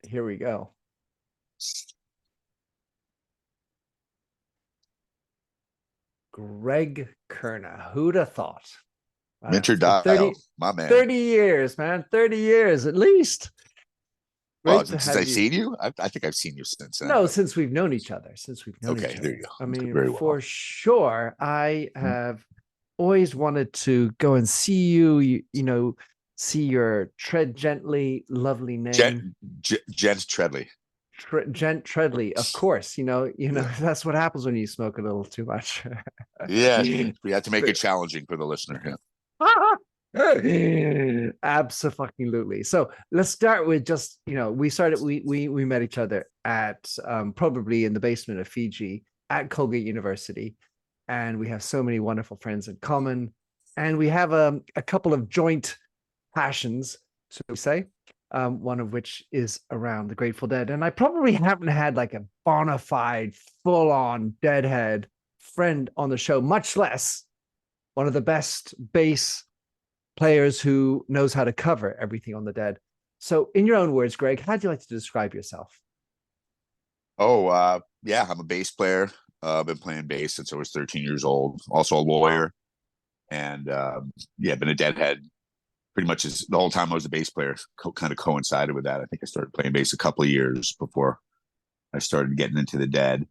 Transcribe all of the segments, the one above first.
Here we go. Greg Koerner. Who'd have thought? Wow, Minter it's been Dial, my man. 30 years, man. 30 years at least. Oh, Great to since have I've you. seen you, I think I've seen you since then. No, But since we've known each other. Since we've known okay, each there other. you go. I mean, Very for well. sure, I have always wanted to go and see you, see your tread gently, lovely Gent, name. Gent Treadley. Gent Treadley, of course. Yeah, that's what happens when you smoke a little too much. yeah. We had to make it challenging for the listener. Yeah. Absolutely. So let's start with just we met each other at probably in the basement of Fiji at Colgate University, and we have so many wonderful friends in common, and we have a couple of joint passions, so we say. One of which is around the Grateful Dead, and I probably haven't had like a bona fide, full-on Deadhead friend on the show, much less one of the best bass players who knows how to cover everything on the Dead. So, in your own words, Greg, how do you like to describe yourself? Oh, yeah. I'm a bass player. I've been playing bass since I was 13 years old. Also a lawyer, and yeah, been a Deadhead pretty much the whole time I was a bass player. Kind of coincided with that. I think I started playing bass a couple of years before I started getting into the Dead.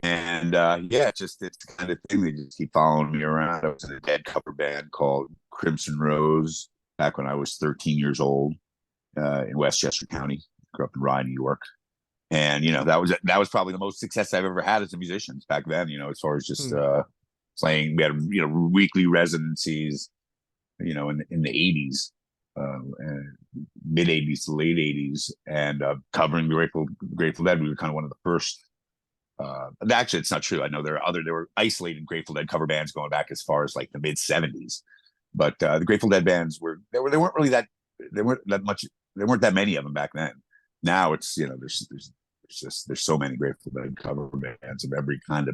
And yeah, it's the kind of thing they just keep following me around. I was in a Dead cover band called Crimson Rose back when I was 13 years old in Westchester County. Grew up in Rye, New York, and that was probably the most success I've ever had as a musician back then. As far as just playing, we had weekly residencies, in the 80s, mid 80s to late 80s, and covering the Grateful Dead. We were kind of one of the first. Actually, it's not true. I know there were isolated Grateful Dead cover bands going back as far as like the mid 70s, but the Grateful Dead bands they weren't really that there weren't that much there weren't that many of them back then. Now it's there's so many Grateful Dead cover bands of every kind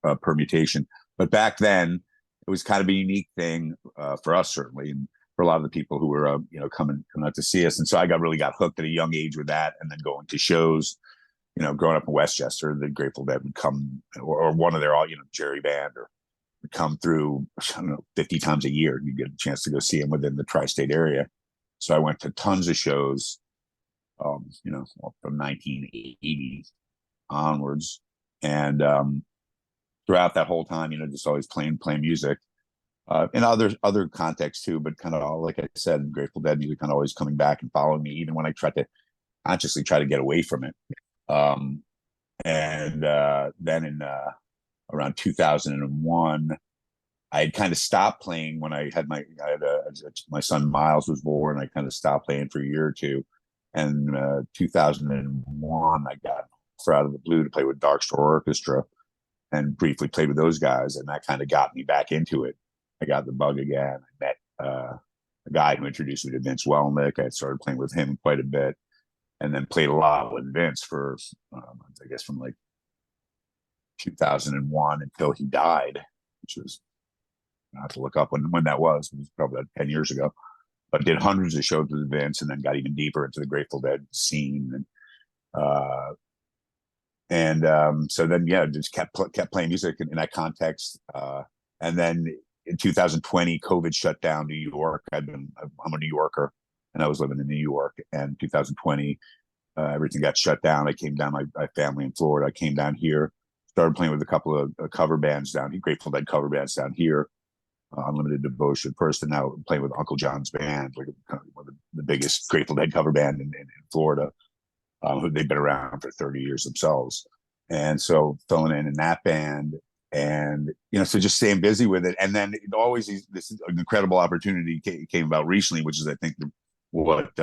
of permutation, but back then it was kind of a unique thing for us, certainly, and for a lot of the people who were coming out to see us. And so I really got hooked at a young age with that, and then going to shows. Growing up in Westchester, the Grateful Dead would come, or one of their Jerry band, or would come through, I don't know, 50 times a year. You get a chance to go see them within the tri-state area. So I went to tons of shows, from 1980 onwards, and throughout that whole time, just always playing music, in other contexts too, but kind of like I said, Grateful Dead music kind of always coming back and following me, even when I tried to consciously try to get away from it. And then in around 2001, I had kind of stopped playing when my son Miles was born. I kind of stopped playing for a year or two, and 2001 I got out of the blue to play with Dark Star Orchestra, and briefly played with those guys, and that kind of got me back into it. I got the bug again. I met a guy who introduced me to Vince Welnick. I started playing with him quite a bit, and then played a lot with Vince for, I guess, from like 2001 until he died, which was, I have to look up when that was. It was probably about 10 years ago. But did hundreds of shows with Vince, and then got even deeper into the Grateful Dead scene. So then, yeah, just kept playing music in that context. And then in 2020, COVID shut down New York. I'm a New Yorker, and I was living in New York. And 2020, everything got shut down. I came down. My family in Florida. I came down here, started playing with a couple of cover bands down here, Grateful Dead cover bands down here, Unlimited Devotion first, and now playing with Uncle John's band, like kind of one of the biggest Grateful Dead cover band in Florida. Who they've been around for 30 years themselves. And so filling in that band, and so just staying busy with it. And then always this incredible opportunity came about recently, which is, I think, what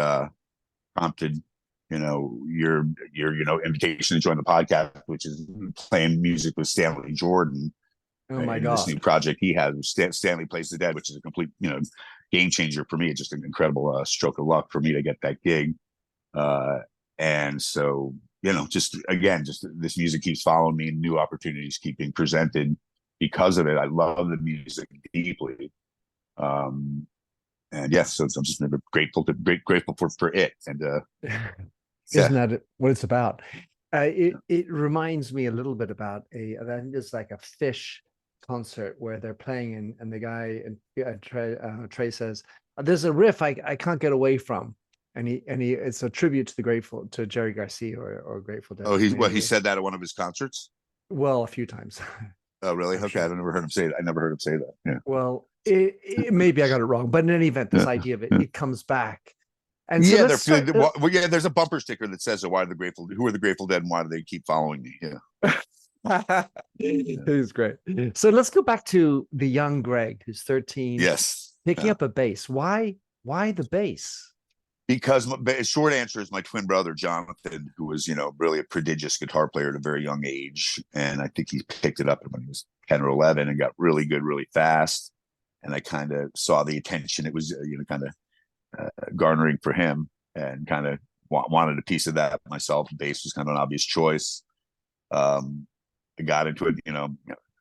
prompted your invitation to join the podcast, which is playing music with Stanley Jordan. Oh my God! This new project he has, Stanley Plays the Dead, which is a complete game changer for me. It's just an incredible stroke of luck for me to get that gig. And so, just this music keeps following me, and new opportunities keep being presented because of it. I love the music deeply. And yeah, so I'm just grateful for it. And Isn't that what it's about? It reminds me a little bit about I think it's like a Fish concert where they're playing and the guy Trey says, "There's a riff I can't get away from," and he it's a tribute to Jerry Garcia or Grateful Dead. He said that at one of his concerts. Well, a few times. Oh, really? I'm Okay, sure. I never heard him say that. I never heard him say that. Yeah. Well, maybe I got it wrong, but in any event, this idea of it comes back. And so yeah, there's a bumper sticker that says, "Who are the Grateful Dead, and why do they keep following me?" Yeah, It's great. So let's go back to the young Greg, who's 13. yes, Picking up a bass. Why the bass? Because short answer is my twin brother Jonathan, who was really a prodigious guitar player at a very young age, and I think he picked it up when he was 10 or 11 and got really good really fast. And I kind of saw the attention it was kind of garnering for him, and kind of wanted a piece of that myself. Bass was kind of an obvious choice. I got into it,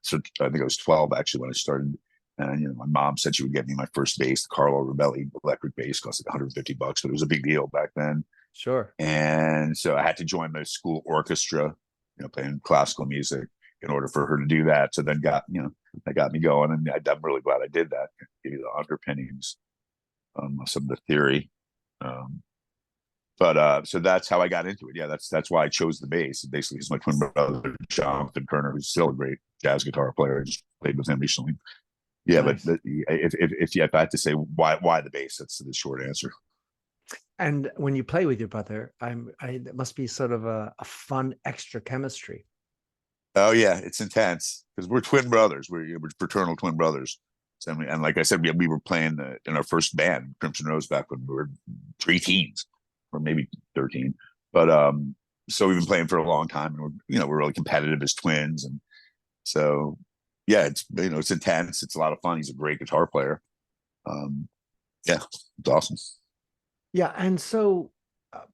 so I think I was 12 actually when I started. And my mom said she would get me my first bass, the Carlo Rebelli electric bass, cost like $150, but it was a big deal back then. Sure. And so I had to join the school orchestra, playing classical music in order for her to do that. So then that got me going, and I'm really glad I did that. Give you the underpinnings, some of the theory. So that's how I got into it. Yeah, that's why I chose the bass. Basically, because my twin brother Jonathan Koerner, who's still a great jazz guitar player, I just played with him recently. Yeah, nice. But if I had to say why the bass, that's the short answer. And when you play with your brother, it must be sort of a fun extra chemistry. Oh yeah, it's intense because we're twin brothers. We're fraternal twin brothers. And like I said, we were playing in our first band, Crimson Rose, back when we were preteens, or maybe 13. But so we've been playing for a long time, and we're really competitive as twins, and so. Yeah, it's intense. It's a lot of fun. He's a great guitar player. Yeah, it's awesome. Yeah, and so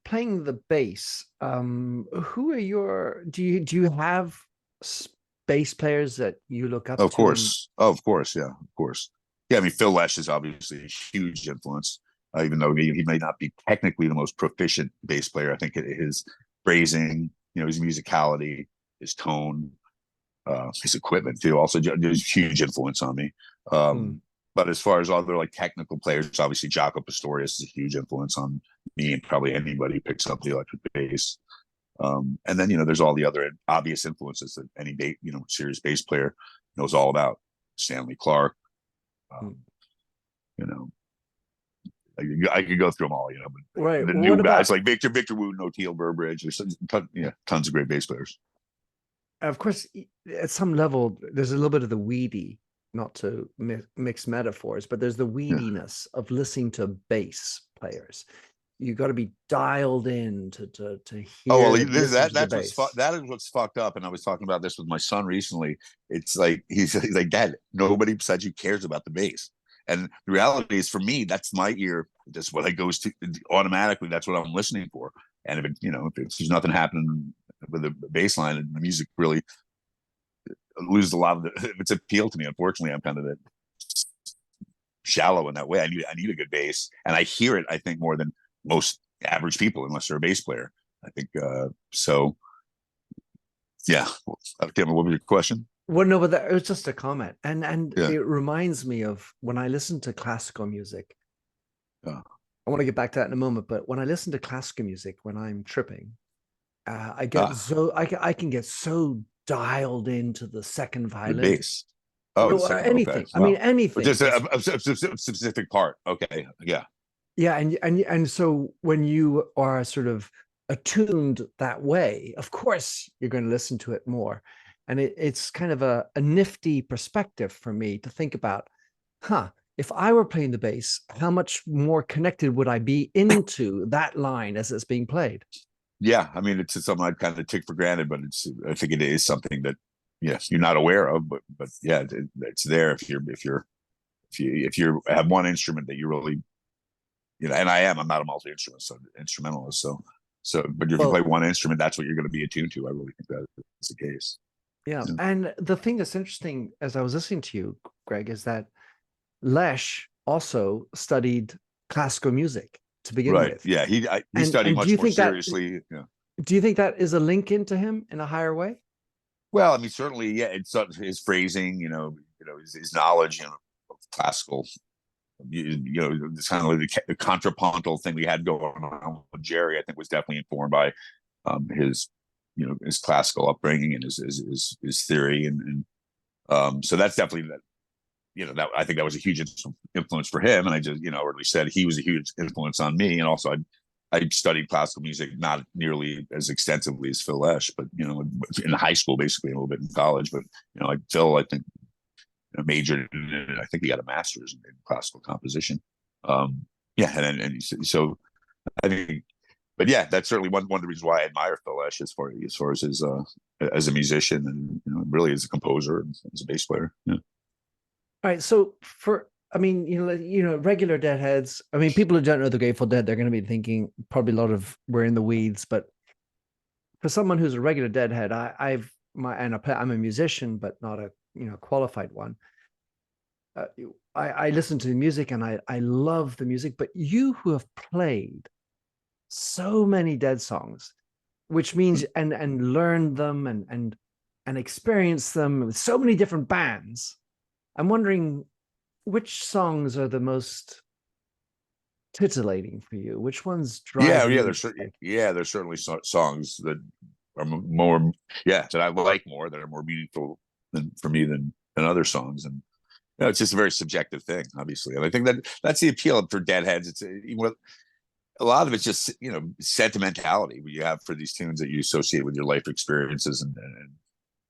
playing the bass, who are do you have bass players that you look up to? Of course, yeah, of course. Yeah, I mean, Phil Lesh is obviously a huge influence, even though he may not be technically the most proficient bass player. I think his phrasing, his musicality, his tone, his equipment too, also there's huge influence on me. But as far as other like technical players, obviously Jaco Pastorius is a huge influence on me, and probably anybody who picks up the electric bass. And then there's all the other obvious influences that any serious bass player knows all about. Stanley Clark, I could go through them all, but right. The new guys like Victor Wooten, Oteil Burbridge, there's tons of great bass players. Of course, at some level, there's a little bit of the weedy, not to mix metaphors, but there's the weediness of listening to bass players. You got to be dialed in to hear. Oh, well, that is what's fucked up. And I was talking about this with my son recently. It's like he's like, Dad, nobody besides you cares about the bass. And the reality is, for me, that's my ear. That's what it goes to automatically. That's what I'm listening for. And if there's nothing happening with the bass line, and the music really loses a lot of its appeal to me. Unfortunately, I'm kind of shallow in that way. I need a good bass, and I hear it, I think, more than most average people, unless they're a bass player. I think so. Yeah. Okay, what was your question? Well, no, but it was just a comment, and it reminds me of when I listen to classical music. I want to get back to that in a moment, but when I listen to classical music, when I'm tripping, I can get so dialed into the second violin, the bass. Oh, anything. Okay. I mean, anything. Just a specific part. Okay, yeah, yeah, and so when you are sort of attuned that way, of course you're going to listen to it more, and it's kind of a nifty perspective for me to think about. If I were playing the bass, how much more connected would I be into that line as it's being played? Yeah, I mean, it's something I'd kind of take for granted, but I think it is something that, yes, you're not aware of, but yeah, it's there if you have one instrument that you really, and I'm not a instrumentalist, but if you play one instrument, that's what you're going to be attuned to. I really think that is the case. Yeah, and the thing that's interesting as I was listening to you, Greg, is that Lesh also studied classical music to begin Right. with. Yeah. He And studied do much you more think that seriously. Yeah. do you think that is a link into him in a higher way? Well, I mean, certainly, yeah. It's his phrasing, his knowledge, of classical. It's kind of like the contrapuntal thing we had going on with Jerry. I think was definitely informed by his, his classical upbringing and his theory, and so that's definitely that. That I think that was a huge influence for him, and I just, or at least said he was a huge influence on me. And also, I studied classical music not nearly as extensively as Phil Lesh, but in high school, basically, a little bit in college. But like Phil, I think majored in it. I think he got a master's in classical composition. Yeah, and so I think, but yeah, that's certainly one of the reasons why I admire Phil Lesh as far as his as a musician and really as a composer and as a bass player. Yeah. All right. So I mean, regular Deadheads. I mean, people who don't know the Grateful Dead, they're going to be thinking probably a lot of we're in the weeds. But for someone who's a regular Deadhead, I'm a musician, but not a qualified one. I listen to the music and I love the music. But you who have played so many Dead songs, which means and learned them and experienced them with so many different bands. I'm wondering which songs are the most titillating for you? Which ones drive you? There's certainly songs that are more, that I like more, that are more meaningful for me than other songs. And it's just a very subjective thing, obviously. And I think that's the appeal for Deadheads. It's a lot of it's just sentimentality you have for these tunes that you associate with your life experiences,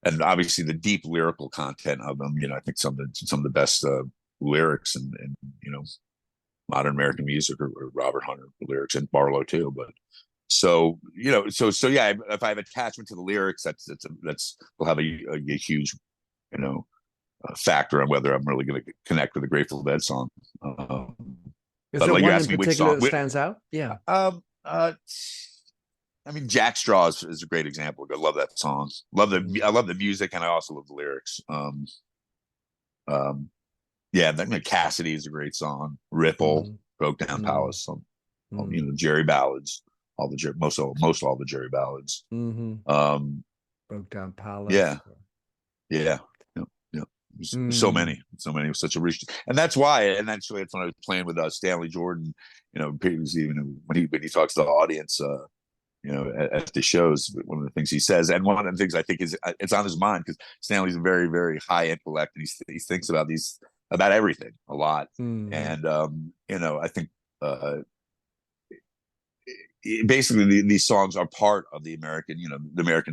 and obviously the deep lyrical content of them. I think some of the best lyrics and modern American music or Robert Hunter lyrics, and Barlow too. But so yeah, if I have attachment to the lyrics, that's will have a huge factor on whether I'm really going to connect with a Grateful Dead song. Is there one in particular that stands out? Yeah. I mean, Jack Straw is a great example. I love that song. I love the music, and I also love the lyrics. Cassidy is a great song. Ripple, Broke Down Palace, Jerry ballads, most all the Jerry ballads. Broke Down Palace. Yeah. So many, such a rich, and that's why, and actually, it's when I was playing with Stanley Jordan, previously, when he talks to the audience, at the shows, one of the things he says, and one of the things I think is it's on his mind, because Stanley's a very, very high intellect, and he thinks about everything a lot, and I think basically these songs are part of the American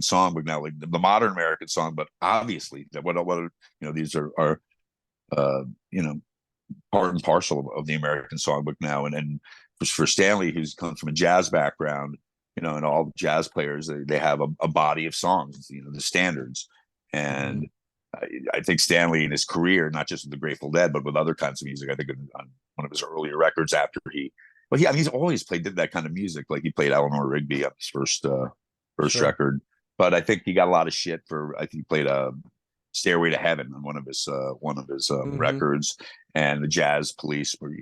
songbook now, like the modern American song, but obviously that what these are part and parcel of the American songbook now, and for Stanley, who comes from a jazz background, and all jazz players, they have a body of songs, the standards, and I think Stanley in his career, not just with the Grateful Dead, but with other kinds of music, I think on one of his earlier records after he's always played that kind of music. Like he played Eleanor Rigby on his first record, but I think he got a lot of shit for. I think he played Stairway to Heaven on one of his records, and the Jazz Police were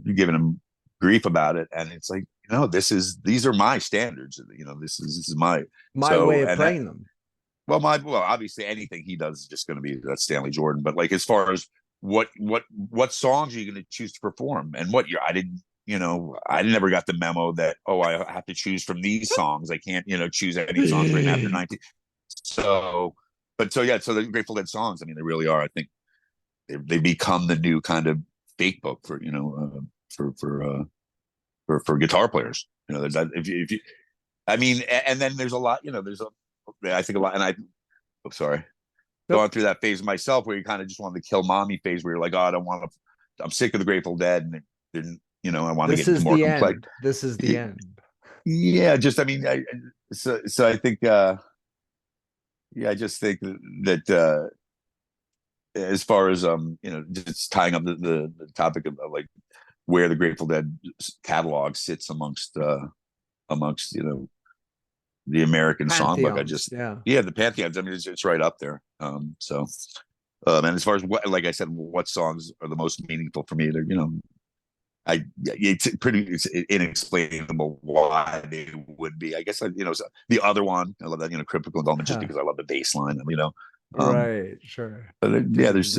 giving him grief about it, and it's like these are my standards. This is my way of playing them. Well, obviously anything he does is just going to be that Stanley Jordan, but like as far as what songs are you going to choose to perform, and I never got the memo that I have to choose from these songs. I can't choose any songs written after 19. So the Grateful Dead songs, I mean, they really are. I think they become the new kind of fake book for for guitar players. If you I mean, and then there's a lot. I think a lot, and I'm sorry. Going through that phase myself where you kind of just wanted to kill mommy phase, where you're like, I'm sick of the Grateful Dead, and then I want to get into more complex. This is the end. Yeah, just I mean, so I think I just think that as far as just tying up the topic of like where the Grateful Dead catalog sits amongst the American songbook. The pantheons. I mean, it's right up there. So And as far as what, like I said, what songs are the most meaningful for me, they're, it's inexplainable why they would be. I guess so the other one, I love that, Critical Involvement, just Huh. because I love the bass line. Right, sure. Yeah, there's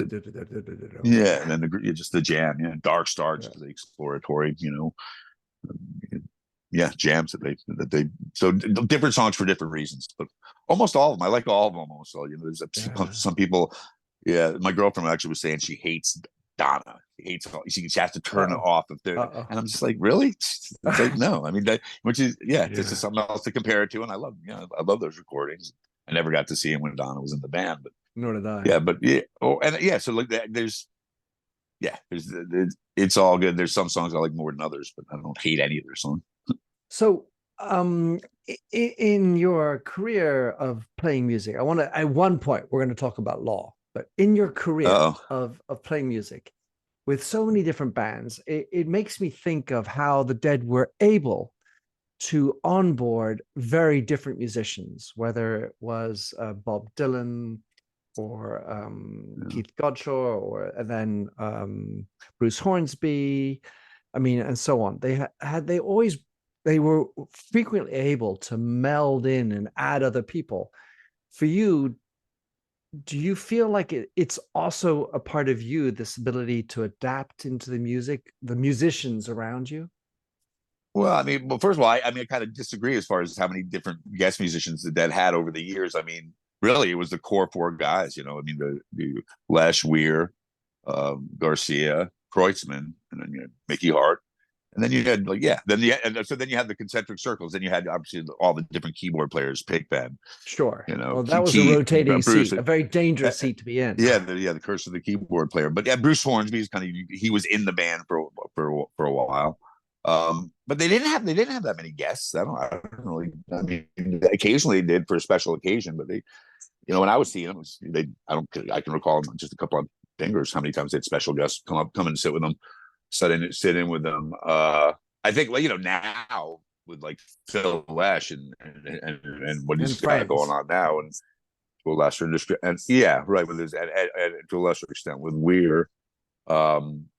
yeah, and then just the jam, yeah, Dark Star, just the exploratory, yeah, jams that they so different songs for different reasons, but almost all of them, I like all of them almost. So there's some people, yeah. My girlfriend actually was saying she hates Donna. She hates she has to turn it off if they're, and I'm just like, really? It's like, no, I mean, which is this is something else to compare it to, and I love those recordings. I never got to see him when Donna was in the band, but nor did I. yeah, but yeah, so like that, there's it's all good. There's some songs I like more than others, but I don't hate any of their songs. So, in your career of playing music, at one point, we're going to talk about law, but in your career of playing music with so many different bands, it makes me think of how the Dead were able to onboard very different musicians, whether it was Bob Dylan or Keith Godshaw, or then Bruce Hornsby, I mean, and so on. They were frequently able to meld in and add other people. For you, do you feel like it's also a part of you, this ability to adapt into the music, the musicians around you? Well, I mean, first of all, I kind of disagree as far as how many different guest musicians the Dead had over the years. I mean, really, it was the core four guys. I mean, the Lesh, Weir, Garcia, Kreutzmann, and then Mickey Hart. And then you had then you had the concentric circles. Then you had obviously all the different keyboard players, Pigpen. Sure. Well, that was a rotating Bruce, seat, a very dangerous seat to be in. Yeah, the curse of the keyboard player. But yeah, Bruce Hornsby is he was in the band for a while. But they didn't have that many guests. I don't really. I mean, occasionally they did for a special occasion, but they, when I was seeing them, I can recall just a couple of fingers how many times they had special guests come and sit with them. Sit in with them. I think now with like Phil Lesh and what he's got going on now, and to a lesser extent, and right, with his and to a lesser extent with Weir,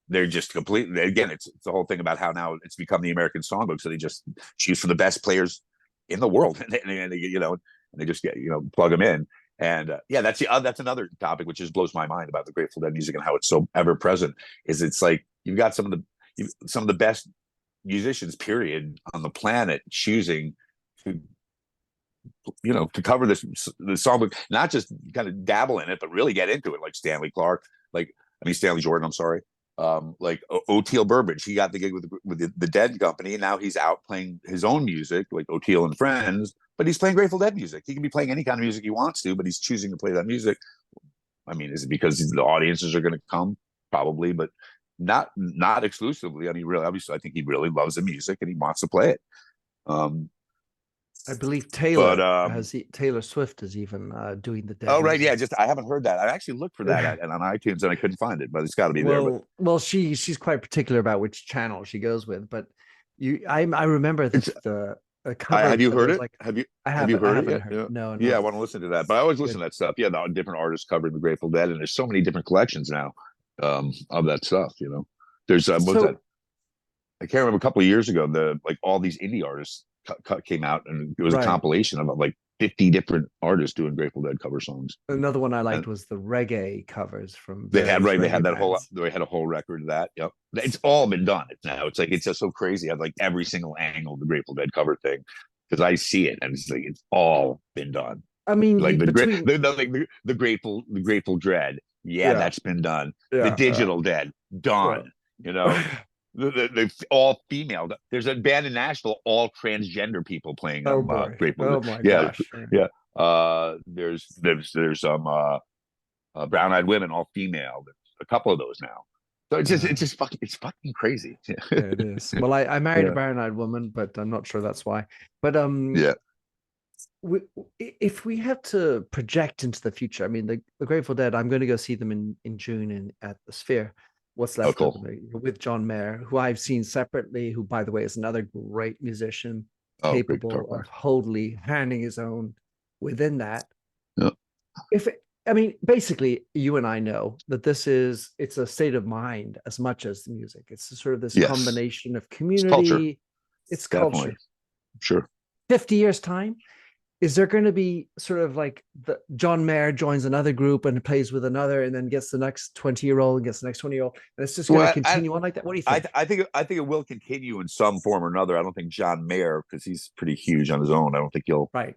they're just completely, again, it's the whole thing about how now it's become the American songbook, so they just choose for the best players in the world, and they just get plug them in. And that's another topic which just blows my mind about the Grateful Dead music and how it's so ever present. Is it's like you've got some of the best musicians, period, on the planet choosing to cover the songbook, not just kind of dabble in it, but really get into it, like Stanley Jordan. I'm sorry. Like Oteil Burbridge, he got the gig with the Dead Company, and now he's out playing his own music, like Oteil and Friends. But he's playing Grateful Dead music. He can be playing any kind of music he wants to, but he's choosing to play that music. I mean, is it because the audiences are going to come? Probably, but not exclusively. I mean, really, obviously, I think he really loves the music and he wants to play it. I believe Taylor Swift is even doing the Dead. Oh, right, music. Yeah. I haven't heard that. I actually looked for that on iTunes and I couldn't find it, but it's got to be there. Well, she's quite particular about which channel she goes with, but I remember the cover. Have you heard it? Like, have you heard it yet? Heard. No. Yeah, I want to listen to that, but I always listen to that stuff. Yeah, the different artists covering the Grateful Dead, and there's so many different collections now of that stuff. There's what's that? I can't remember. A couple of years ago, all these indie artists came out, and it was a compilation of like 50 different artists doing Grateful Dead cover songs. Another one I liked was the reggae covers from. They had a whole record of that. Yep, it's all been done now. It's like it's just so crazy. I have like every single angle of the Grateful Dead cover thing because I see it and it's like it's all been done. I mean, like the Grateful Dread. Yeah, that's been done. The Digital Dead done. The all female. There's a band in Nashville, all transgender people playing Grateful Dead. Oh my gosh! Yeah. There's some brown-eyed women, all female. There's a couple of those now. So it's fucking crazy. Yeah, it is. Well, I married a brown-eyed woman, but I'm not sure that's why. But if we had to project into the future, I mean, the Grateful Dead, I'm going to go see them in June at the Sphere. What's left of me with John Mayer, who I've seen separately, who, by the way, is another great musician, capable of wholly handing his own within that. Yeah. I mean, basically, you and I know that it's a state of mind as much as the music. It's sort of this Yes. combination of It's culture. community, it's Definitely. culture. Sure. 50 years time, is there going to be sort of like the John Mayer joins another group and plays with another, and then gets the next 20-year-old and gets the next 20-year-old, and it's just going to continue on like that? What do you think? I think it will continue in some form or another. I don't think John Mayer, because he's pretty huge on his own, I don't think he'll Right.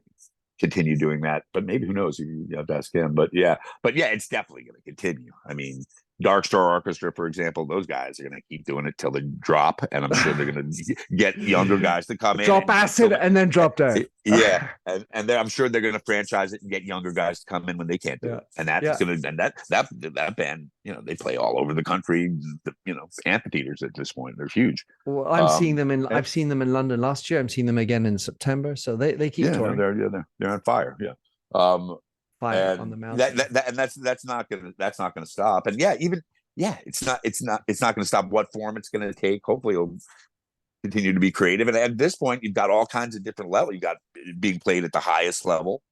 continue doing that. But maybe, who knows? You have to ask him. But yeah, it's definitely going to continue. I mean, Dark Star Orchestra, for example, those guys are going to keep doing it till they drop, and I'm sure they're going to get younger guys to come in, drop acid, and then drop down. Yeah, and I'm sure they're going to franchise it and get younger guys to come in when they can't do it, and that's going to, and that band, they play all over the country, amphitheaters at this point. They're huge. Well, I've seen them in London last year. I'm seeing them again in September, so they keep touring. They're on fire. Yeah. Fire on the mountain. That's not gonna stop. And it's not gonna stop what form it's gonna take. Hopefully it'll continue to be creative. And at this point, you've got all kinds of different levels. You got being played at the highest level,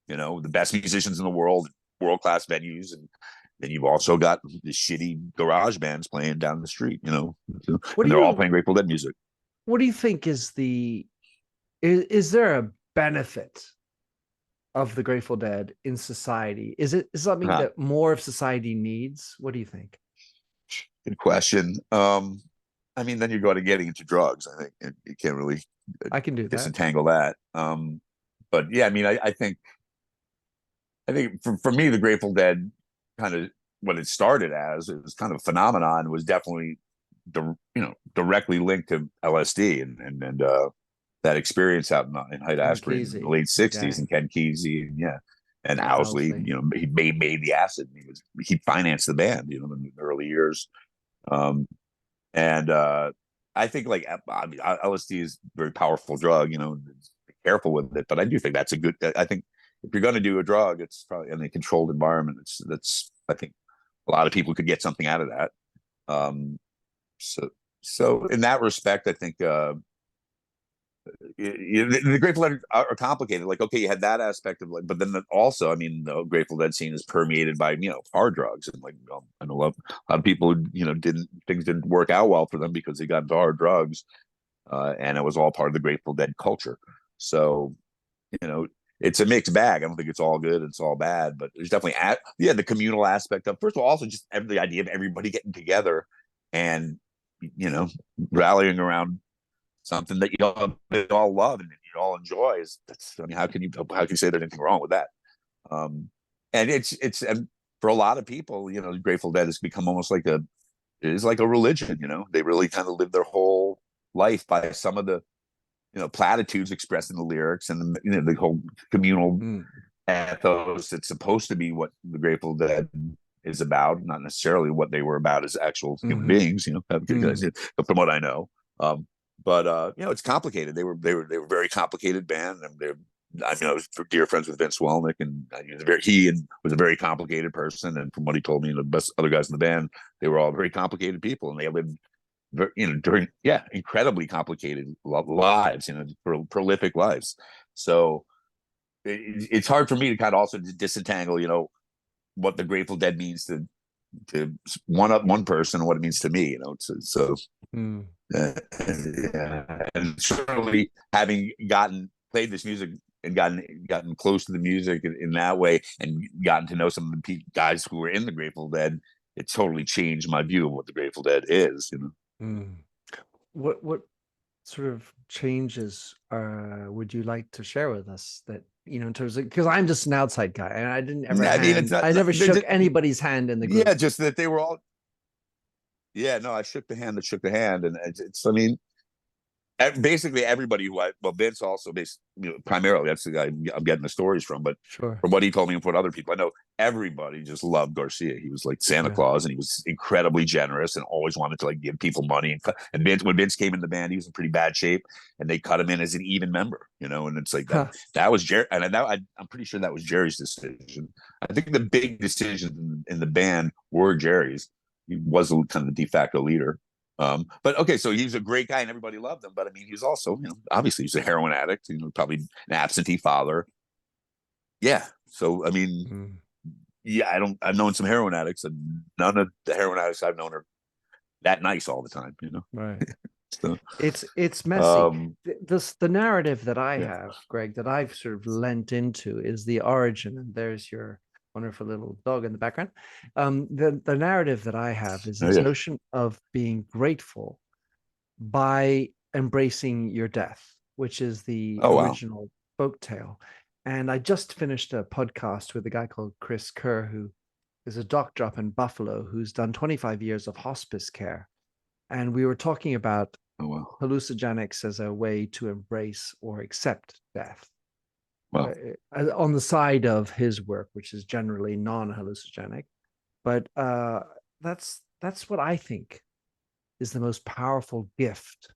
the best musicians in the world class venues, and then you've also got the shitty garage bands playing down the street, and they're all playing Grateful Dead music. What do you think is there a benefit of the Grateful Dead in society? Is it something that more of society needs? What do you think? Good question. I mean, then you go to getting into drugs. I think you can't really. I can do that. Disentangle that. But yeah, I mean, I think for me, the Grateful Dead, kind of what it started as, it was kind of a phenomenon, was definitely directly linked to LSD and that experience out in Haight-Ashbury in the late 60s, and Ken Kesey and Owsley, he made the acid, and he financed the band, in the early years. I think LSD is a very powerful drug, be careful with it, but I do think that's I think if you're going to do a drug, it's probably in a controlled environment. I think a lot of people could get something out of that. So in that respect, I think, the Grateful Dead are complicated. Like, okay, you had that aspect of but then also, I mean, the Grateful Dead scene is permeated by hard drugs, and I know a lot of people things didn't work out well for them because they got into hard drugs, and it was all part of the Grateful Dead culture. So, it's a mixed bag. I don't think it's all good, it's all bad, but there's definitely the communal aspect of, first of all, also just the idea of everybody getting together and rallying around something that you all love and you all enjoy. How can you say there's anything wrong with that? And and for a lot of people, Grateful Dead has become almost like a religion. They really kind of live their whole life by some of the platitudes expressed in the lyrics, and the whole communal ethos. It's supposed to be what the Grateful Dead is about, not necessarily what they were about as actual human beings. From what I know. But it's complicated. They were a very complicated band, and I was dear friends with Vince Welnick, and he was a very complicated person. And from what he told me, and the best other guys in the band, they were all very complicated people, and they lived, during incredibly complicated lives, prolific lives. So it's hard for me to kind of also disentangle, what the Grateful Dead means to one person and what it means to me. And certainly having played this music and gotten close to the music in that way, and gotten to know some of the guys who were in the Grateful Dead, it totally changed my view of what the Grateful Dead is. What sort of changes would you like to share with us, that in terms of, because I'm just an outside guy and I didn't ever I never shook anybody's hand in the group. Yeah, just that they were all. Yeah, no, I shook the hand that shook the hand, and I mean, basically everybody Vince also, primarily, that's the guy I'm getting the stories from, but sure, from what he told me and what other people I know, everybody just loved Garcia. He was like Santa Claus, and he was incredibly generous and always wanted to give people money. And when Vince came in the band, he was in pretty bad shape, and they cut him in as an even member, and it's like that was Jerry, and I'm pretty sure that was Jerry's decision. I think the big decisions in the band were Jerry's. He was kind of the de facto leader. But okay, so he was a great guy and everybody loved him. But I mean, he was also, obviously he's a heroin addict, probably an absentee father. Yeah. So, I mean, yeah, I've known some heroin addicts, and none of the heroin addicts I've known are that nice all the time, you know. Right. So, It's messy. um, The narrative that I yeah, have, Greg, that I've sort of lent into is the origin, and there's your wonderful little dog in the background. The narrative that I have is oh this yeah, notion of being grateful by embracing your death, which is the oh wow, original folk tale. And I just finished a podcast with a guy called Chris Kerr, who is a doctor up in Buffalo who's done 25 years of hospice care. And we were talking about oh wow, hallucinogenics as a way to embrace or accept death. wow, On the side of his work, which is generally non-hallucinogenic, but that's what I think is the most powerful gift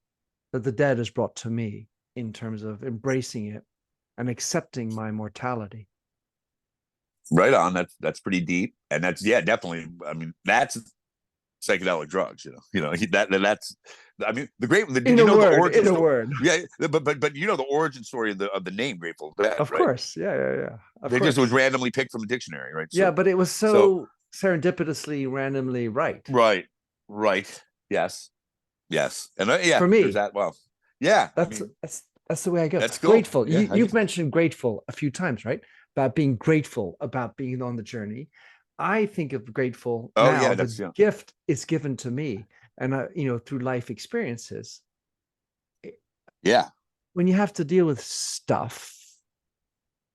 that the dead has brought to me in terms of embracing it and accepting my mortality. right on. That's pretty deep, and that's yeah, definitely. I mean, that's psychedelic drugs, that's. I mean, In you a know the word, origin in a story, word. yeah, but you know the origin story of the name Grateful Dead, Of right? course, yeah. Of They just was course, randomly picked from a dictionary, right? yeah. So, But it was so so serendipitously, randomly right right, right, yes, yes, and yeah, for there's me. that. Well, yeah, I That's mean, that's that's the way I go. that's cool. Grateful. Yeah, You've mentioned grateful a few times, right? About being grateful about being on the journey. I think of grateful oh now. yeah, The that's yeah, gift is given to me, and through life experiences. yeah, When you have to deal with stuff,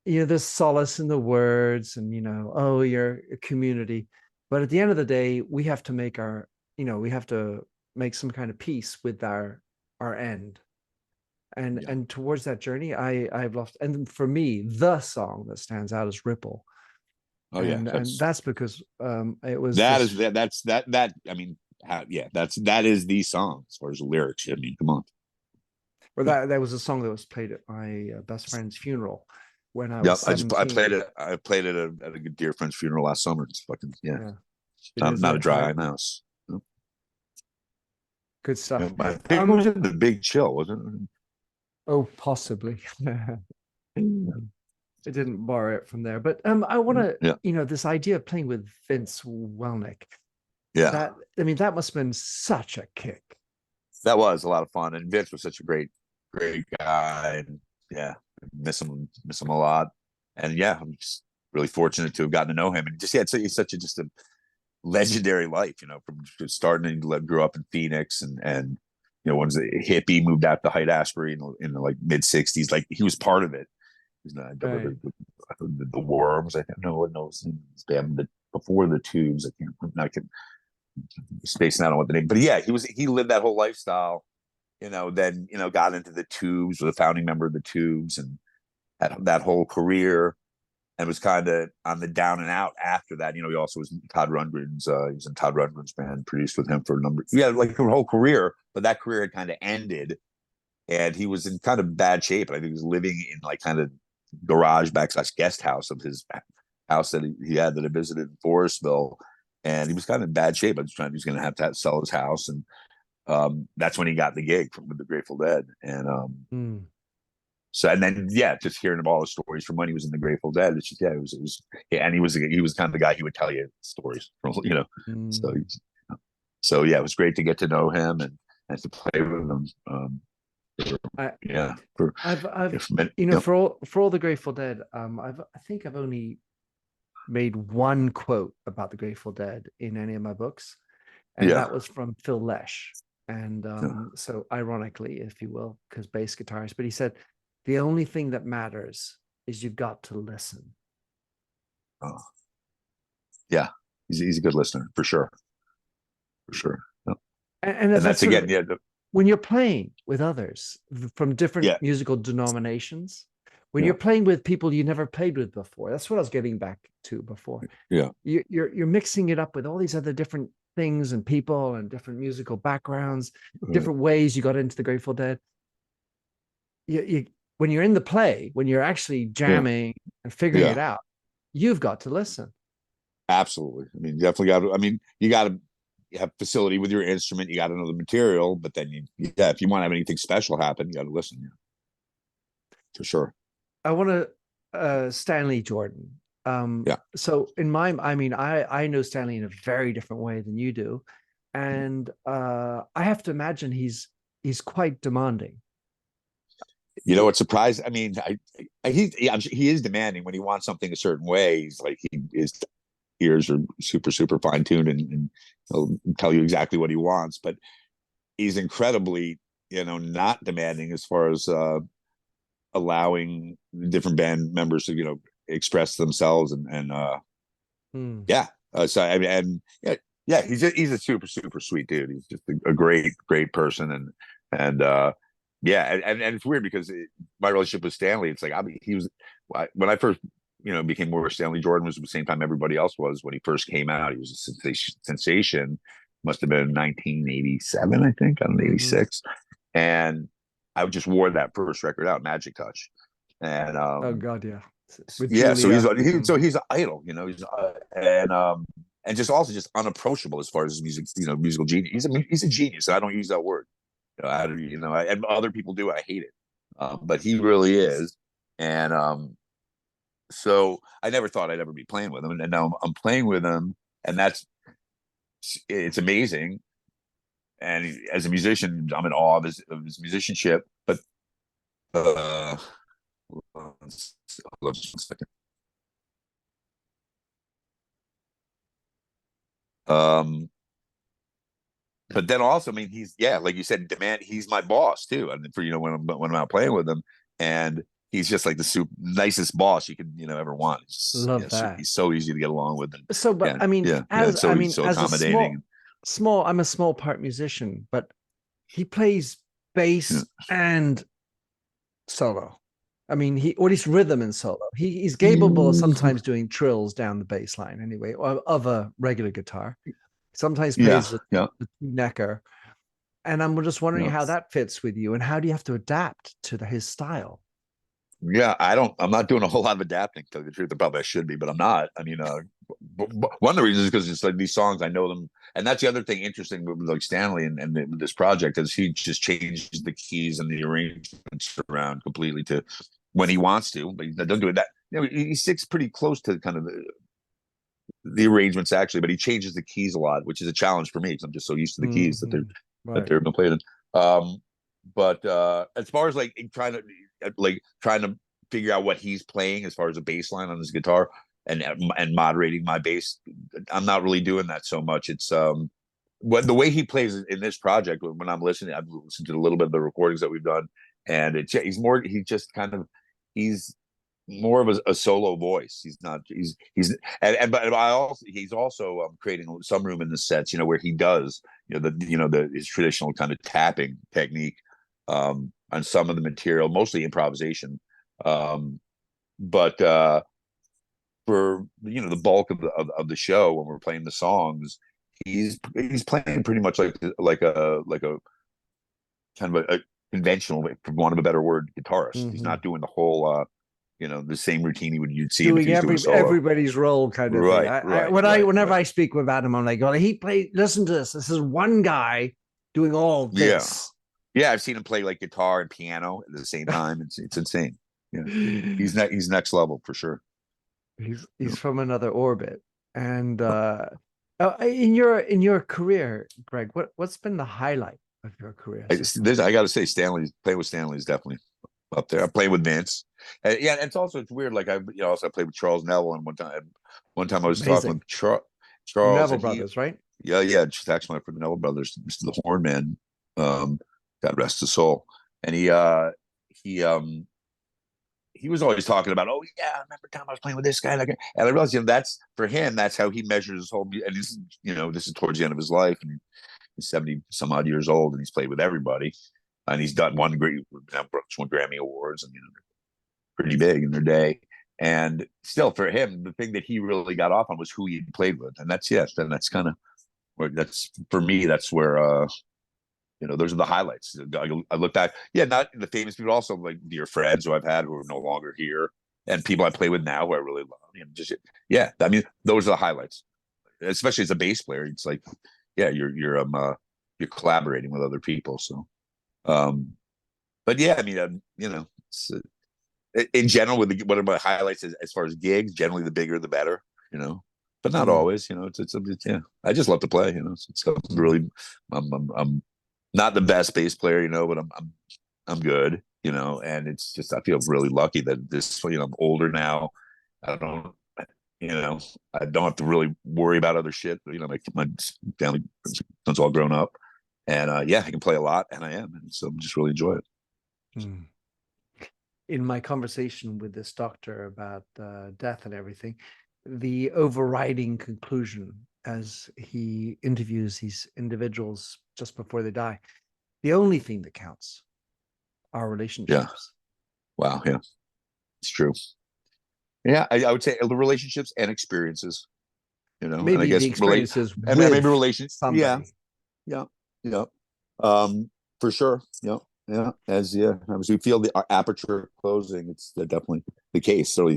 there's solace in the words, and oh, you're a community. But at the end of the day, we have to we have to make some kind of peace with our end. and yeah. and towards that journey, I've lost. And for me, the song that stands out is Ripple. Oh yeah, And that's because it was that is this. that that's that. I mean, yeah, that is the song as far as the lyrics. I mean, come on. Or Yeah. that was a song that was played at my best friend's funeral when I was Yep, I 17. played it. I played it at a good dear friend's funeral last summer. It's fucking yeah, Yeah, it not is not a dry a eye mouse. Yep. good stuff. I think it was in the Big Chill, wasn't it? Oh, possibly. Yeah, I didn't borrow it from there, but I want to, yeah, this idea of playing with Vince Welnick. yeah. That I mean, that must have been such a kick. That was a lot of fun, and Vince was such a great guy, and yeah, miss him a lot. And yeah, I'm just really fortunate to have gotten to know him, and just yeah, it's such a just a legendary life, from starting and grew up in Phoenix, and once a hippie, moved out to Haight Ashbury in the like mid '60s. Like he was part of it. He's not Right. the Worms. I think no one knows his band before the Tubes. I can spacing out on what the name, but yeah, he lived that whole lifestyle. Then got into the Tubes, was a founding member of the Tubes, and had that whole career, and was kind of on the down and out after that. He also was Todd Rundgren's. He was in Todd Rundgren's band, produced with him for a number. Yeah, like her whole career, but that career had kind of ended, and he was in kind of bad shape. I think he was living in like kind of garage backslash guest house of his house that he had that I visited in Forestville, and he was kind of in bad shape. I was trying. He was going to have to sell his house, and that's when he got the gig with the Grateful Dead, and Mm. so, and then yeah, just hearing of all the stories from when he was in the Grateful Dead, it's just yeah, it was yeah, and he was kind of the guy who would tell you stories from so Mm. so yeah, it was great to get to know him and to play with him. I Yeah, for I've for many, for all the Grateful Dead, I think I've only made one quote about the Grateful Dead in any of my books, and yeah, that was from Phil Lesh. And yeah, so ironically, if you will, because bass guitarist, but he said, the only thing that matters is you've got to listen. uh, yeah. He's a good listener for sure, for sure. Yeah. And And as I that's sort again, of, yeah, when you're playing with others from different yeah, musical denominations, when yeah, you're playing with people you never played with before, that's what I was getting back to before. yeah, You're mixing it up with all these other different things and people and different musical backgrounds, different ways you got into the Grateful Dead. You when you're in the play, when you're actually yeah, jamming and figuring yeah. it out, you've got to listen. Absolutely. I mean, definitely got to. I mean, you got to have facility with your instrument. You got to know the material, but then yeah, if you want to have anything special happen, you got to listen. Yeah, for sure. I want to Stanley Jordan. Yeah. So in my, I mean, I know Stanley in a very different way than you do, and I have to imagine he's quite demanding. You know what surprised? I mean, he is demanding when he wants something a certain way. He's like his ears are super fine tuned, and he'll tell you exactly what he wants. But he's incredibly, not demanding as far as allowing different band members to express themselves and Hmm. yeah. So I mean, and yeah, he's a super sweet dude. He's just a great person, and yeah, and it's weird because my relationship with Stanley, it's like he was when I first became more Stanley Jordan was the same time everybody else was when he first came out. He was a sensation. Must have been 1987, I think, I don't know, 86, and I just wore that first record out, Magic Touch, and Oh God, yeah. With yeah, so Julia. he's an idol, he's and just also just unapproachable as far as his music, musical genius. He's a genius. I don't use that word, and other people do. I hate it, but he really is. And so I never thought I'd ever be playing with him, and now I'm playing with him, and it's amazing. And as a musician, I'm in awe of his musicianship. But hold on just one second. But then also, I mean, like you said, demand. He's my boss too, and for when I'm out playing with him, and he's just like the nicest boss you could ever want. Love that. He's so easy to get along with, and So, but I mean, he's so as a accommodating. small, I'm a small part musician, but he plays bass and solo. I mean, or at least rhythm and solo. He's capable of sometimes doing trills down the bass line anyway, of a regular guitar. Sometimes plays Yeah. the necker. And I'm just wondering how that fits with you, and how do you have to adapt to his style? Yeah, I'm not doing a whole lot of adapting, to tell you the truth. Probably I should be, but I'm not. I mean, one of the reasons is because it's like these songs, I know them. And that's the other thing interesting with like Stanley and this project is he just changes the keys and the arrangements around completely to when he wants to, but he doesn't do it that. He sticks pretty close to kind of the arrangements actually, but he changes the keys a lot, which is a challenge for me because I'm just so used to the keys that they're been played in. But as far as like trying to figure out what he's playing as far as a bass line on his guitar and moderating my bass, I'm not really doing that so much. It's what the way he plays in this project. When I'm listening, I've listened to a little bit of the recordings that we've done, and he's more of a solo voice. He's not. But he's also creating some room in the sets, where he does, his traditional kind of tapping technique on some of the material, mostly improvisation. But for the bulk of the show when we're playing the songs, he's playing pretty much like a kind of a conventional, for want of a better word, guitarist. He's not doing the whole the same routine you'd see him if Doing he's doing a solo. everybody's role kind of thing. Whenever I speak with Adam, I'm like, listen to this. This is one guy doing all this. Yeah, I've seen him play like guitar and piano at the same time. It's insane. Yeah, he's next level for sure. He's from another orbit. And in your career, Greg, what's been the highlight of your career? I got to say, playing with Stanley is definitely up there. I played with Vince. Yeah, and it's weird. Like I played with Charles Neville, and one time I was talking with Charles, Neville brothers, right? Yeah, just actually for the Neville brothers, Mr. the Horn Man, God rest his soul. And he was always talking about, oh yeah, I remember time I was playing with this guy, and I realized, that's for him, that's how he measures his whole. And this is towards the end of his life, and he's 70 some odd years old, and he's played with everybody, and he's done one Grammy awards, and pretty big in their day. And still, for him, the thing that he really got off on was who he played with, and that's kind of where that's for me. That's where those are the highlights. I look back, not the famous people, also like dear friends who I've had who are no longer here, and people I play with now who I really love. I mean, those are the highlights. Especially as a bass player, it's like, you're collaborating with other people. So, but yeah, I mean, in general, one of my highlights is, as far as gigs, generally the bigger the better, but not always. It's yeah. I just love to play. It's really. I'm not the best bass player, but I'm good. And it's just I feel really lucky that this. I'm older now. I don't. I don't have to really worry about other shit. My family son's all grown up, and yeah, I can play a lot, and I am, and so I'm just really enjoy it. Mm. In my conversation with this doctor about death and everything, the overriding conclusion as he interviews these individuals just before they die, the only thing that counts are relationships. Yeah. Wow. Yeah, it's true. Yeah, I would say the relationships and experiences. Maybe and I guess the experiences and with maybe relations. somebody. Yeah. For sure. Yeah. As we feel our aperture closing, it's definitely the case. So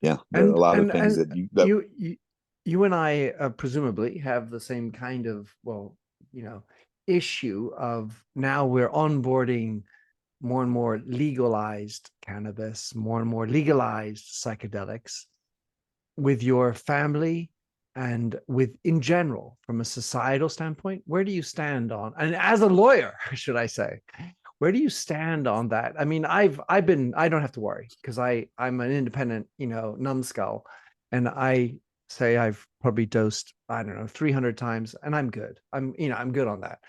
yeah, there are a lot of things that you and I presumably have the same kind of issue of now we're onboarding more and more legalized cannabis, more and more legalized psychedelics with your family and with in general from a societal standpoint. Where do you stand on, and as a lawyer, should I say, where do you stand on that? I mean, I don't have to worry because I'm an independent, numbskull, and I say I've probably dosed, I don't know, 300 times and I'm good. I'm good on that.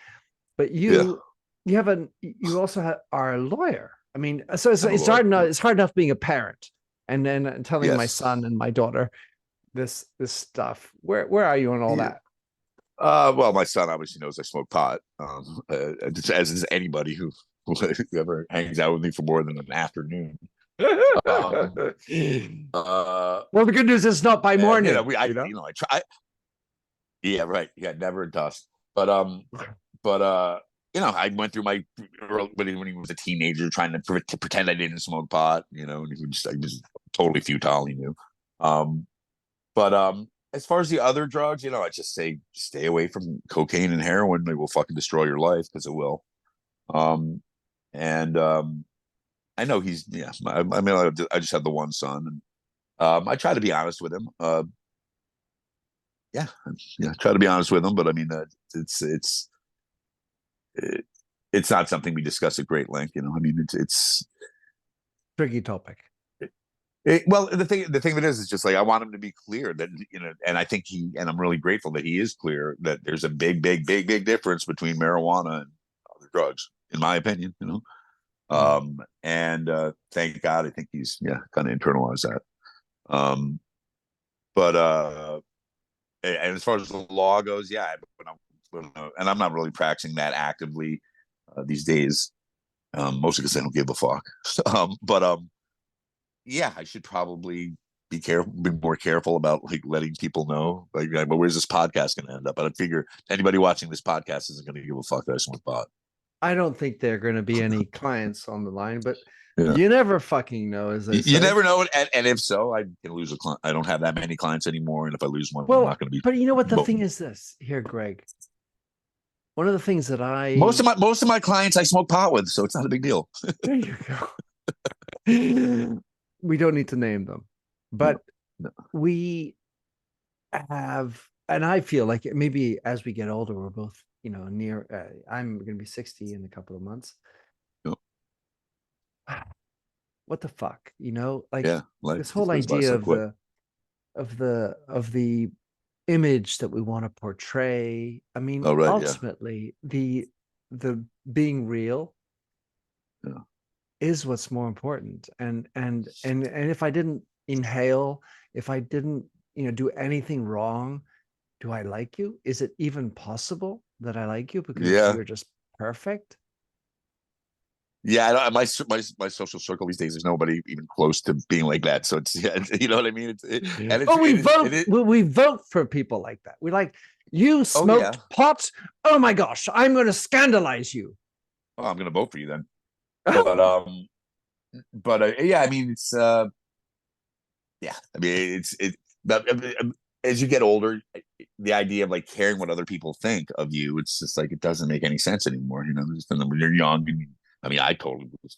But you are a lawyer. I mean, so it's hard enough being a parent and then telling my son and my daughter this stuff. Where are you on all that? Well, my son obviously knows I smoke pot, as is anybody who ever hangs out with me for more than an afternoon. Well, the good news is it's not by morning. I try. Yeah, right. Yeah, never a dust. But I went through my when he was a teenager trying to pretend I didn't smoke pot. And he was totally futile. He knew. But as far as the other drugs, I just say stay away from cocaine and heroin. They will fucking destroy your life because it will. And I know he's I mean, I just have the one son, and I try to be honest with him. Yeah, try to be honest with him. But I mean, it's not something we discuss at great length. I mean, it's tricky topic. Well, the thing of it is just like I want him to be clear that and I think and I'm really grateful that he is clear that there's a big difference between marijuana and other drugs, in my opinion. And thank God, I think he's kind of internalized that. But and as far as the law goes, and I'm not really practicing that actively these days, mostly because I don't give a fuck. But yeah, I should probably be more careful about letting people know. But where's this podcast going to end up? But I figure anybody watching this podcast isn't going to give a fuck that I smoke pot. I don't think there are going to be any clients on the line, but you never fucking know. As they say. You never know, and if so, I can lose a client. I don't have that many clients anymore, and if I lose one, I'm not going to be. But you know what the thing is? This here, Greg. One of the things that most of my clients I smoke pot with, so it's not a big deal. There you go. We don't need to name them, but we have, and I feel like maybe as we get older, we're both, near. I'm going to be 60 in a couple of months. Yep. What the fuck, this whole idea of the image that we want to portray. I mean, ultimately, the being real. Yeah. Is what's more important, and if I didn't inhale, if I didn't do anything wrong, do I like you? Is it even possible that I like you because you're just perfect? Yeah, my social circle these days, there's nobody even close to being like that. So it's you know what I mean. We vote for people like that. We like you smoked pot. Oh my gosh, I'm going to scandalize you. Oh, I'm going to vote for you then. But yeah, I mean, it's I mean, as you get older, the idea of caring what other people think of you, it's just it doesn't make any sense anymore. When you're young, I mean, I totally was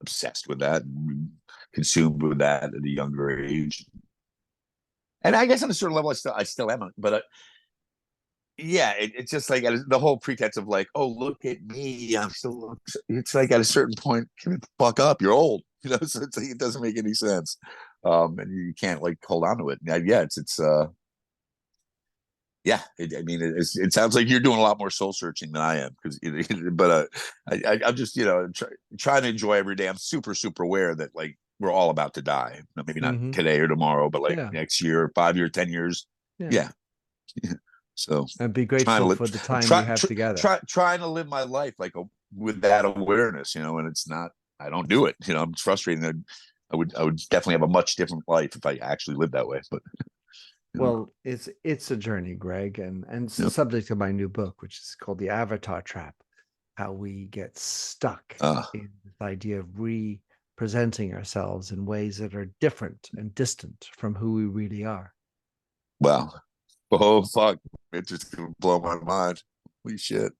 obsessed with that. And consumed with that at a younger age. And I guess on a certain level, I still am, but yeah, it's just like the whole pretense of like, oh, look at me, I'm still. It's like at a certain point, give the fuck up, you're old, So it's like, it doesn't make any sense, and you can't like hold on to it. Yeah, it's yeah. I mean, it sounds like you're doing a lot more soul searching than I am, because, but I'm just trying to enjoy every day. I'm super aware that like we're all about to die. Maybe not today or tomorrow, but like next year, 5 years, 10 years. Yeah. So and be grateful for the time we have together. Trying to live my life like with that awareness, and it's not. I don't do it. I'm frustrated. I would definitely have a much different life if I actually lived that way. But well, it's a journey, Greg, and it's the subject of my new book, which is called The Avatar Trap: How We Get Stuck in this idea of representing ourselves in ways that are different and distant from who we really are. Wow. Oh, fuck. It just blow my mind. Holy shit.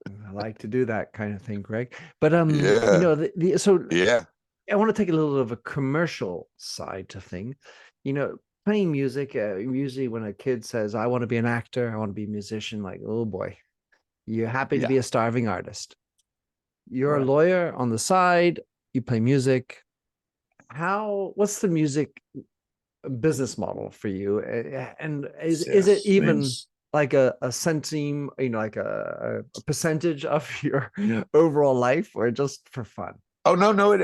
I like to do that kind of thing, Greg. But so I want to take a little of a commercial side to thing. Playing music, usually when a kid says, I want to be an actor, I want to be a musician, like, oh boy, you're happy to be a starving artist. You're a lawyer on the side, you play music. What's the music business model for you? And is it even like a centime, like a percentage of your overall life, or just for fun? Oh, no.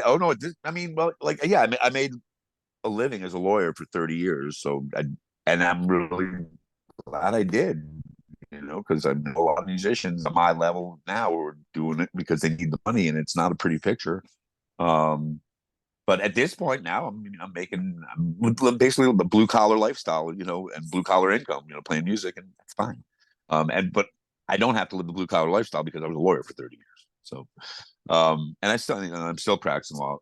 I mean, well, like, yeah, I made a living as a lawyer for 30 years. So, and I'm really glad I did, because I know a lot of musicians at my level now are doing it because they need the money, and it's not a pretty picture. But at this point now, I'm basically the blue collar lifestyle, and blue collar income, playing music, and that's fine. But I don't have to live the blue collar lifestyle because I was a lawyer for 30 years. So, and I'm still practicing law.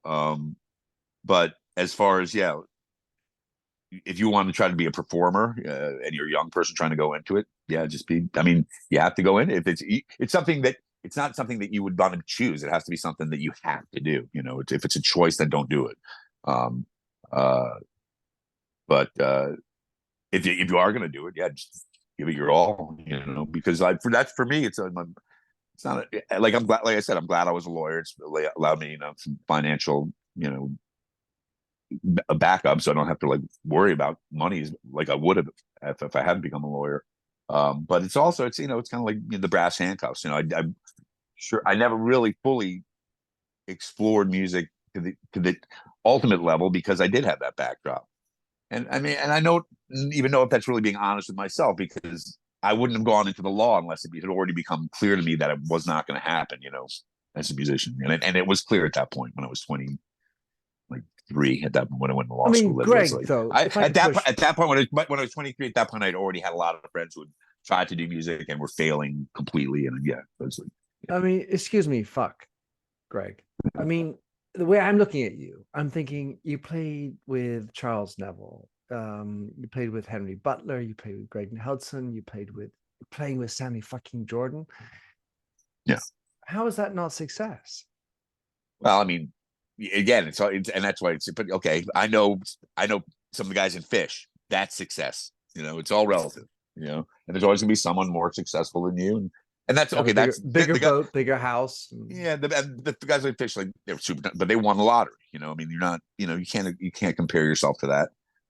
But as far as, if you want to try to be a performer, and you're a young person trying to go into it, you have to go in. If it's something that, it's not something that you would want to choose. It has to be something that you have to do. If it's a choice, then don't do it. But if you are going to do it, just give it your all. Because for me, it's not like, I'm glad. Like I said, I'm glad I was a lawyer. It's really allowed me, some financial, a backup, so I don't have to like worry about money like I would have if I hadn't become a lawyer. But it's also, it's kind of like the brass handcuffs. I'm sure I never really fully explored music to the ultimate level because I did have that backdrop. And I don't even know if that's really being honest with myself, because I wouldn't have gone into the law unless it had already become clear to me that it was not going to happen, as a musician. And it was clear at that point when I was 23 at that point when I went to law school. Greg, like, though, at that point when I was 23, at that point I'd already had a lot of friends who had tried to do music and were failing completely. And it was like, excuse me, fuck, Greg. The way I'm looking at you, I'm thinking you played with Charles Neville, you played with Henry Butler, you played with Greg Hudson, playing with Stanley fucking Jordan. Yeah. How is that not success? Well, again, it's and that's why it's, but okay, I know some of the guys in Fish. That's success. It's all relative. And there's always gonna be someone more successul than you, and that's okay. That's bigger boat, bigger house. Yeah, the guys like Fish, like, they were super, but they won the lottery. You're not, you can't compare yourself to that.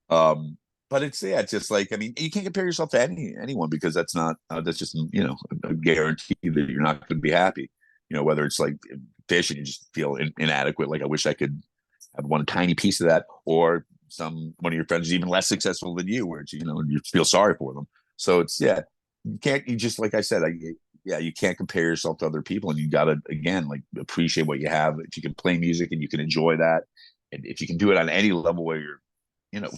But it's just like, you can't compare yourself to anyone, because that's not that's just a guarantee that you're not going to be happy. Whether it's like Fish and you just feel inadequate, like I wish I could have one tiny piece of that, or one of your friends is even less successful than you, where it's, you feel sorry for them. So it's you just, like I said, you can't compare yourself to other people, and you gotta, again, like, appreciate what you have. If you can play music and you can enjoy that, and if you can do it on any level where you're,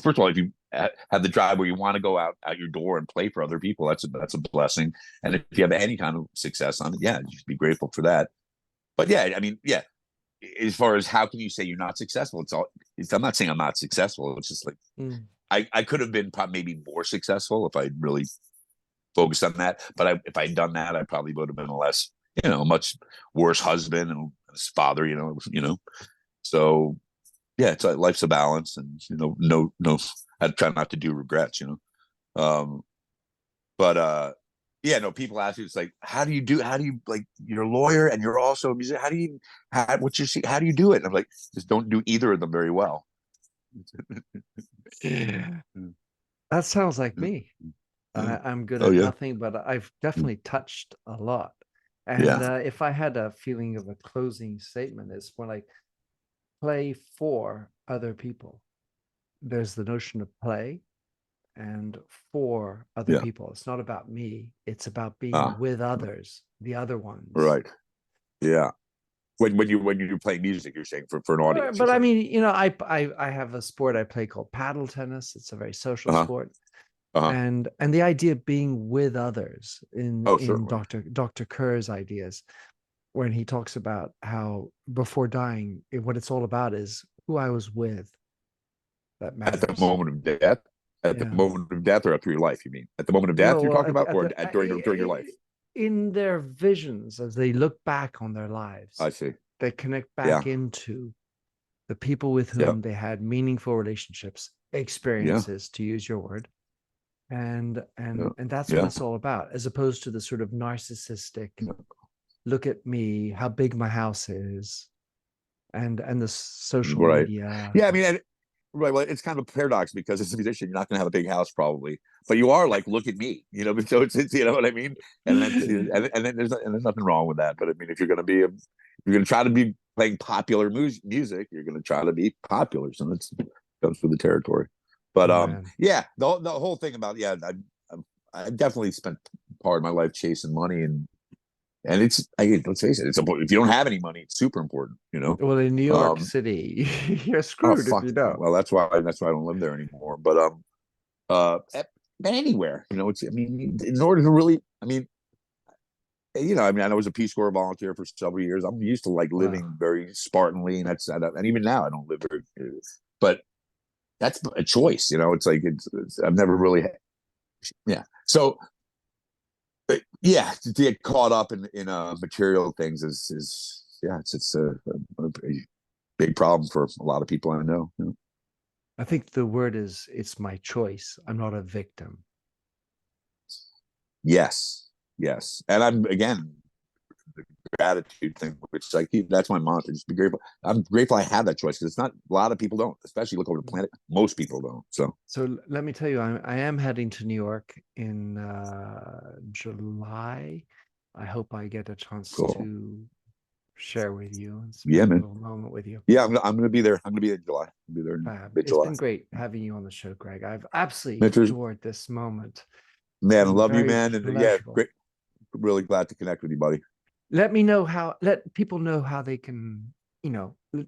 first of all, if you have the drive where you want to go out your door and play for other people, that's a blessing. And if you have any kind of success on it, just be grateful for that. But as far as how can you say you're not successful, I'm not saying I'm not successful. It's just like, I could have been probably maybe more successful if I really focused on that. But if I'd done that, I probably would have been a much worse husband and father. So yeah, it's like life's a balance, and no, I try not to do regrets, Um, but yeah, no, people ask you, it's like, how do you like, you're a lawyer and you're also a musician. How do you do it? And I'm like, just don't do either of them very well. That sounds like me. Yeah. I'm good Oh at yeah. nothing, but I've definitely touched a lot. And Yeah. if I had a feeling of a closing statement, it's when I play for other people. There's the notion of play and for other Yeah. people. It's not about me. It's about being Ah, with others, the other ones. right. Yeah. When you play music, you're saying for an audience, you're But I saying. mean, I have a sport I play called paddle tennis. It's a very social Uh-huh. sport. Uh-huh. And the idea of being with others Oh, in certainly. Dr. Kerr's ideas, when he talks about how before dying, what it's all about is who I was with that At the matters. moment of death, at the Yeah. moment of death, or through your life, you mean? At the moment of death, No, you're well, talking about, at or the during your life? in their visions as they look back on their I lives, see. they connect Yeah. back into the people with Yeah. whom they had meaningful relationships, Yeah. experiences, to use your word. And Yeah. and that's what Yeah. it's all about, as opposed to the sort of narcissistic, look at me, how big my house is, and the social Right. media. Yeah. I mean, right. Well, it's kind of a paradox because as a musician, you're not going to have a big house probably, but you are like, look at me, So it's you know what I mean. And then and then there's nothing wrong with that. But I mean, if you're going to you're going to try to be playing popular music, you're going to try to be popular. So that's comes with the territory. But Oh man. yeah, the whole thing about I definitely spent part of my life chasing money, and let's face it, it's important. If you don't have any money, it's super important. Well, in New York Um, City, you're Oh screwed if fuck. you don't. Well, that's why I don't live there anymore. But anywhere, it's. I mean, in order to really, I mean, I was a Peace Corps volunteer for several years. I'm used to like Wow. living very Spartanly, and even now I don't live very. But that's a choice. It's like I've never really. Yeah. So yeah, to get caught up in material things is yeah, it's a big problem for a lot of people I know. I think the word is it's my choice. I'm not a victim. Yes, yes, and I'm again the gratitude thing, which I keep. That's my mantra. Just be grateful. I'm grateful I have that choice because it's not a lot of people don't, especially look over the planet. Most people don't. So let me tell you, I am heading to New York in July. I hope I get a chance Cool. to share with you and Yeah, spend a man. little moment with you. Yeah, I'm gonna be there. I'm gonna be there in July. I'll be there in Fab. mid It's July. been great having you on the show, Greg. I've absolutely Mentors, adored this moment. It's man, I been love you, very man, and yeah, pleasurable. great. Really glad to connect with you, buddy. Let people know how they can,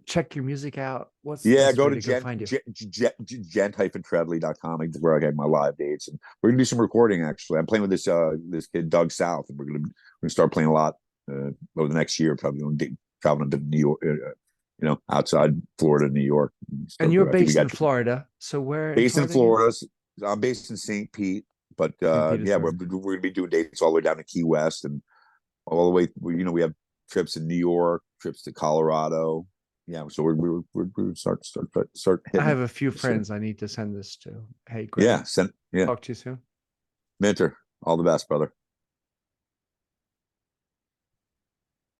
check your music out. What's the Yeah, best go way to to go find you? gent-treadley.com. Where I have my live dates, and we're gonna do some recording. Actually, I'm playing with this kid Doug South, and we're gonna start playing a lot over the next year. Probably traveling to New York, outside Florida, New York. And So you're I think we based in got Florida. So where in based in Florida again? Florida. I'm based in St. Pete, but St. yeah, we're Petersburg. gonna be doing dates all the way down to Key West and all the way. We have trips in New York, trips to Colorado. Yeah, so we're start I hitting have it. a few So, friends I need to send this to. Hey, Greg, yeah, yeah, talk to you soon. mentor. All the best, brother.